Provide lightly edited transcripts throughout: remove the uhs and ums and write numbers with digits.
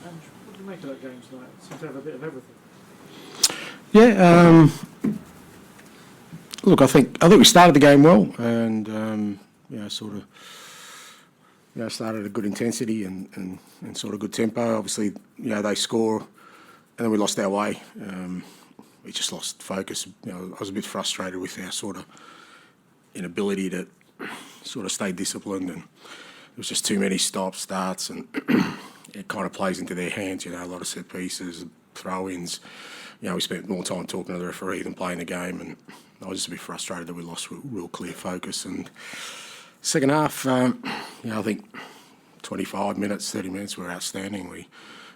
Ange, what do you make of that game tonight? It seemed to have a bit of everything. Yeah, look, I think we started the game well, and started at good intensity and sort of good tempo. Obviously, they score, and then we lost our way. We just lost focus. I was a bit frustrated with our sort of inability to sort of stay disciplined, and there was just too many stops, starts, and it kind of plays into their hands. A lot of set pieces, throw-ins. We spent more time talking to the referee than playing the game, and I was just a bit frustrated that we lost real clear focus. And second half, I think 25 minutes, 30 minutes were outstanding. We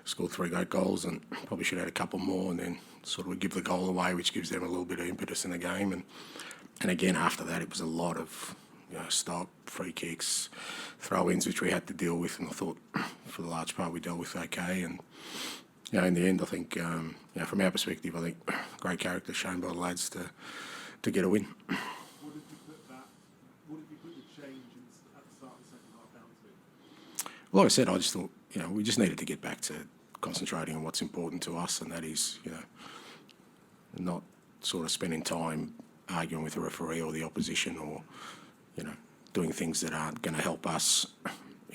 scored 3 great goals and probably should have had a couple more, and then sort of we give the goal away, which gives them a little bit of impetus in the game. And again, after that, it was a lot of stop, free kicks, throw-ins, which we had to deal with, and I thought for the large part we dealt with okay. And in the end, I think from our perspective, I think great character shown by the lads to get a win. What did you put the change at the start of the second half down to? Well, like I said, I just thought we just needed to get back to concentrating on what's important to us, and that is not sort of spending time arguing with the referee or the opposition, or doing things that aren't going to help us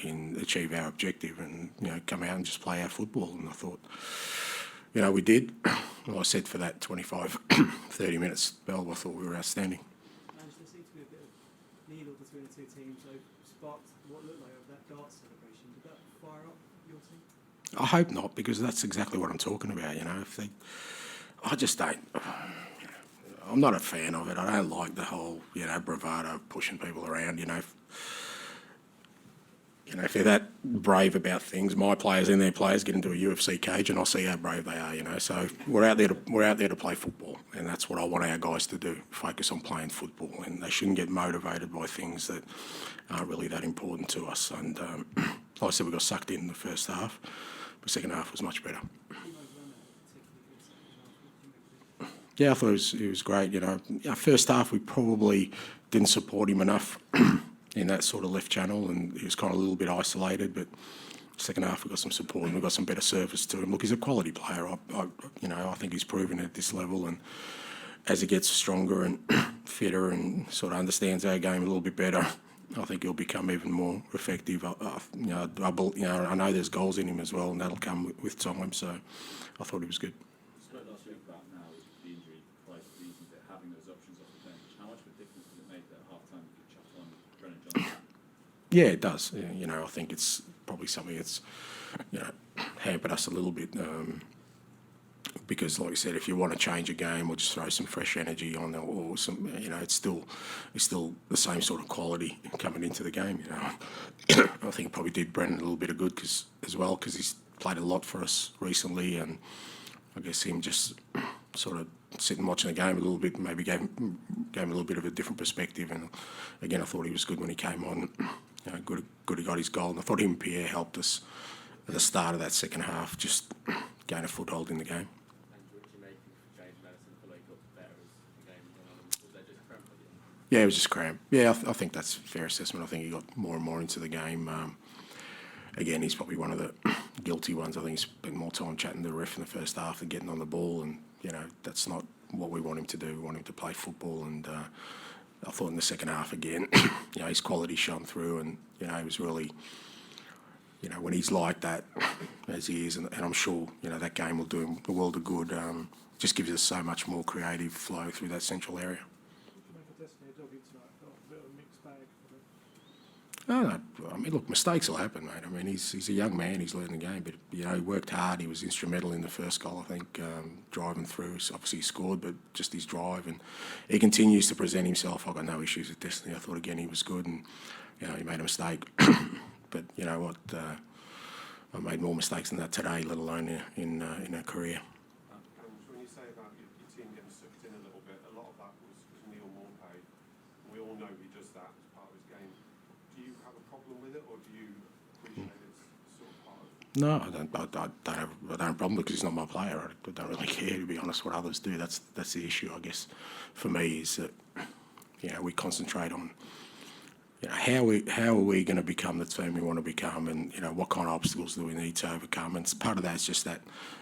in achieve our objective, and come out and just play our football. And I thought we did. Well, I said for that 25 30 minutes spell, I thought we were outstanding. There seemed to be a bit of needle between the two teams, so sparked what looked like that darts celebration. Did that fire up your team? I hope not, because that's exactly what I'm talking about. I just don't. I'm not a fan of it. I don't like the whole, bravado, pushing people around. If they're that brave about things, my players and their players get into a UFC cage, and I see how brave they are. So we're out there to play football, and that's what I want our guys to do: focus on playing football, and they shouldn't get motivated by things that aren't really that important to us. And like I said, we got sucked in the first half. The second half was much better. Yeah, I thought it was great. First half we probably didn't support him enough in that sort of left channel, and he was kind of a little bit isolated. But second half we got some support and we got some better service to him. Look, he's a quality player. I think he's proven at this level, and as he gets stronger and fitter and sort of understands our game a little bit better, I think he'll become even more effective. I know there's goals in him as well, and that'll come with time. So I thought he was good. Yeah, it does. I think it's probably something that's, hampered us a little bit, because, like I said, if you want to change a game or just throw some fresh energy on there, or some, it's still the same sort of quality coming into the game. I think it probably did Brendan a little bit of good because he's played a lot for us recently, and I guess him just sort of sitting watching the game a little bit maybe gave him a little bit of a different perspective. And again, I thought he was good when he came on. Good he got his goal, and I thought him and Pierre helped us at the start of that second half, just gain a foothold in the game. Yeah, it was just cramp. Yeah, I think that's a fair assessment. I think he got more and more into the game. Again, he's probably one of the guilty ones. I think he spent more time chatting to the ref in the first half than getting on the ball, and that's not what we want him to do. We want him to play football, and I thought in the second half again, his quality shone through, and he was really, when he's like that, as he is, and I'm sure that game will do him a world of good. Just gives us so much more creative flow through that central area. Oh, no, I mean, look, mistakes will happen, mate. I mean, he's a young man. He's learning the game, but he worked hard. He was instrumental in the first goal, I think, driving through. So obviously, he scored, but just his drive, and he continues to present himself. I've got no issues with Destiny. I thought again he was good, and he made a mistake, but you know what? I made more mistakes than that today, let alone in a career. When you say about your team getting sucked in a little bit, a lot of that was Neil Morpay. We all know he does that as part of his game. Do you have a problem with it, or do you appreciate it's sort of part of it? No, I don't have a problem because he's not my player. I don't really care, to be honest, what others do. That's the issue, I guess, for me, is that we concentrate on you know, how are we going to become the team we want to become, and you know, what kind of obstacles do we need to overcome? And part of that is just that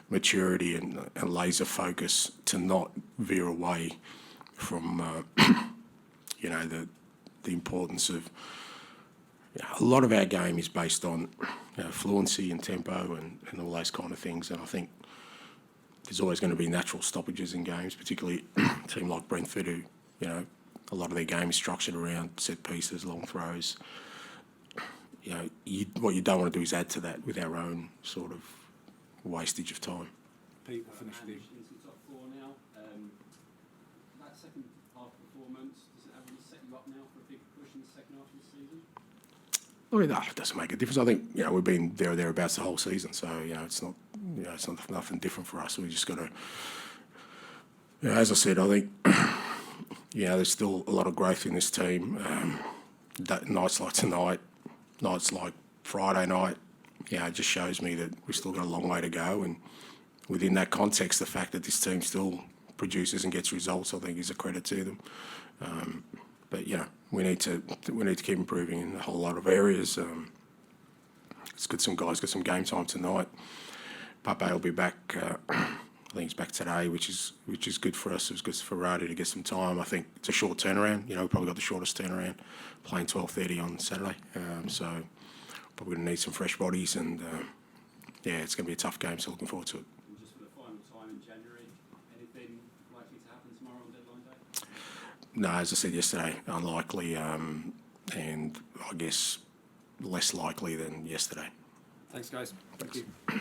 maturity and laser focus to not veer away from you know, the importance of, you know, a lot of our game is based on, you know, fluency and tempo and all those kind of things. And I think there's always going to be natural stoppages in games, particularly a team like Brentford, who, you know, a lot of their game is structured around set pieces, long throws. You know, what you don't want to do is add to that with our own sort of wastage of time. Pete, we'll finish with you. Into top four now. That second half performance, does it have really set you up now for a big push in the second half of the season? I mean, it doesn't make a difference. I think, you know, we've been there or thereabouts the whole season, so you know, it's not, you know, it's not nothing different for us. We just got to, you know, as I said, I think, you know, there's still a lot of growth in this team. Nights like tonight, nights like Friday night, you know, it just shows me that we've still got a long way to go. And within that context, the fact that this team still produces and gets results, I think, is a credit to them. But you know, we need to keep improving in a whole lot of areas. It's good. Some guys got some game time tonight. Pape will be back. I think he's back today, which is good for us. It was good for Radi to get some time. I think it's a short turnaround. You know, we probably got the shortest turnaround, playing 12:30 on Saturday. So probably going to need some fresh bodies, and yeah, it's going to be a tough game. So looking forward to it. And just for the final time in January, anything likely to happen tomorrow on deadline day? No, as I said yesterday, unlikely, and I guess less likely than yesterday. Thanks, guys. Thanks. Thank you.